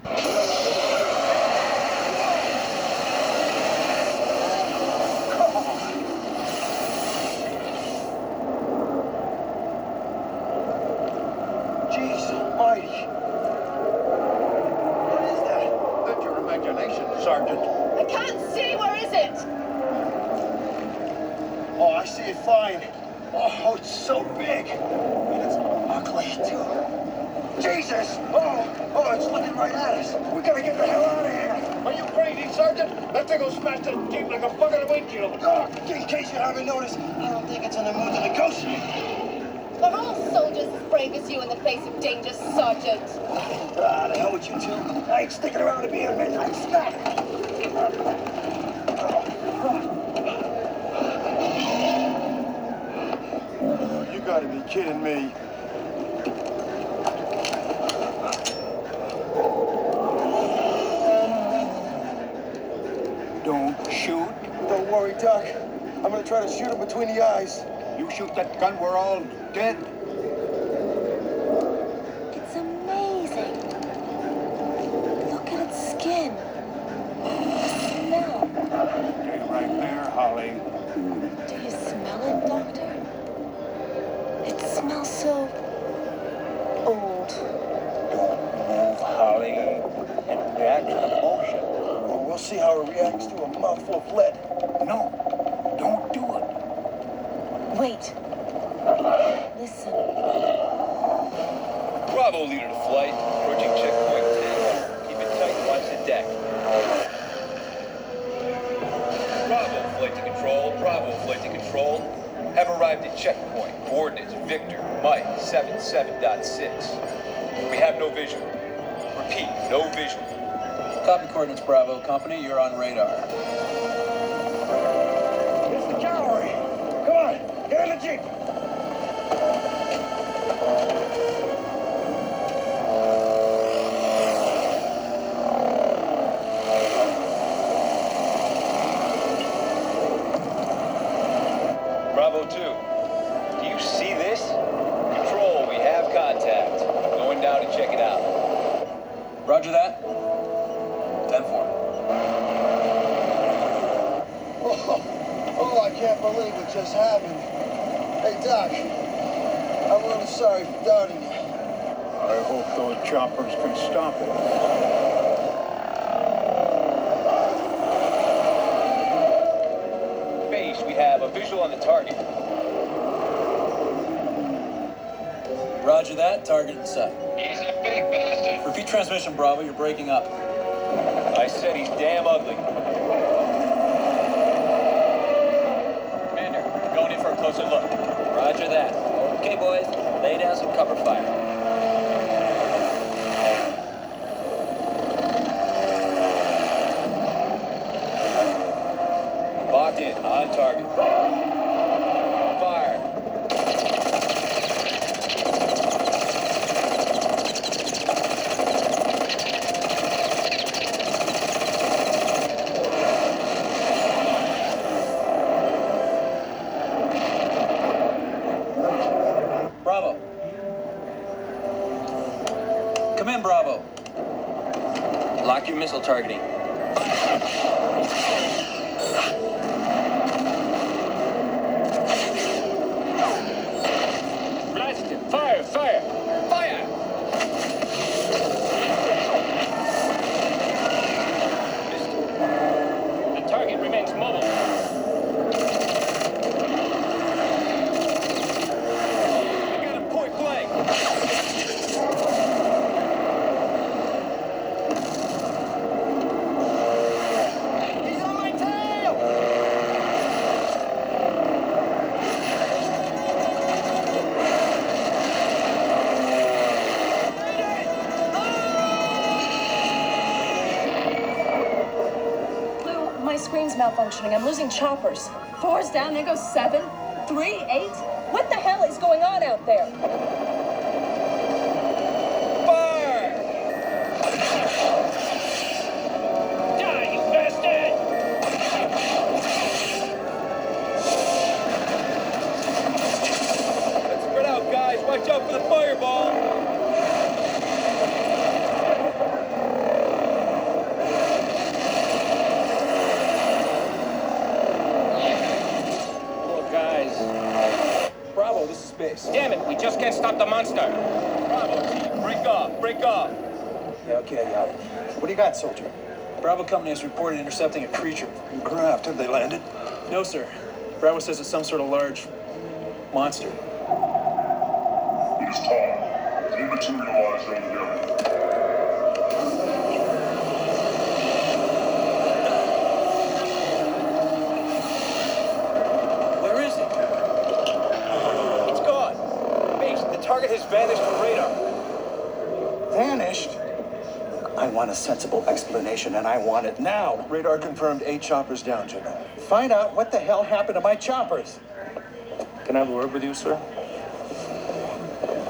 Jeez almighty. What is that? That's your imagination, Sergeant. I can't see. Where is it? Oh, I see it fine. Oh, it's so big. And it's ugly, too. Jesus! Oh, it's looking right at us. We gotta get the hell out of here. Are you crazy, Sergeant? That thing will smash the Jeep like a bug on a windshield. Oh, in case you haven't noticed, I don't think it's in the mood to negotiate. Are all soldiers as brave as you in the face of danger, Sergeant? Ah, the hell with you two. I ain't sticking around to be a midnight snack. You gotta be kidding me. Don't shoot. Don't worry, Doc. I'm gonna try to shoot him between the eyes. You shoot that gun, we're all dead. It's amazing. Look at its skin. The smell. Stay right there, Holly. Do you smell it, Doctor? It smells so old. Don't move, Holly. It reacts to motion. Well, we'll see how it reacts to a mouthful of lead. No, don't do it. Wait. Listen. Bravo, leader to flight. Approaching checkpoint 10. Keep it tight and watch the deck. Bravo, flight to control. Bravo, flight to control. Have arrived at checkpoint. Coordinates Victor, Mike, 77.6. We have no visual. Repeat, no visual. Copy coordinates Bravo. Company, you're on radar. It's the cavalry. Come on, get in the Jeep. Bravo 2. Do you see this? Control, we have contact. Going down to check it out. Roger that. 10-4. Oh, I can't believe it just happened. Hey, Doc, I'm really sorry for doubting you. I hope those choppers can stop it. Base, we have a visual on the target. Roger that. Target in sight. Repeat transmission, Bravo. You're breaking up. I said he's damn ugly. Commander, going in for a closer look. Roger that. Okay, boys, lay down some cover fire. Locked in, on target. Fire. Bravo. Come in, Bravo. Lock your missile targeting. Blast him. Fire, fire, fire! The target remains mobile. I got him point blank. He's on my tail! Lou, my screen's malfunctioning. I'm losing choppers. 4's down, there goes 7. 3, 8. What the hell is going on out there? Fire! Die, you bastard! Let's spread out, guys. Watch out for the fireball. can't stop the monster. Bravo team, break off, break off. Yeah, okay, yeah. What do you got, soldier? Bravo Company has reported intercepting a creature. Craft, have they landed? No, sir. Bravo says it's some sort of large monster. It is time. Dematerialize on the area. Where is it? It's gone. Base, the target has vanished from radar. Vanished? I want a sensible explanation, and I want it now. Radar confirmed 8 choppers down, General. Find out what the hell happened to my choppers. Can I have a word with you, sir?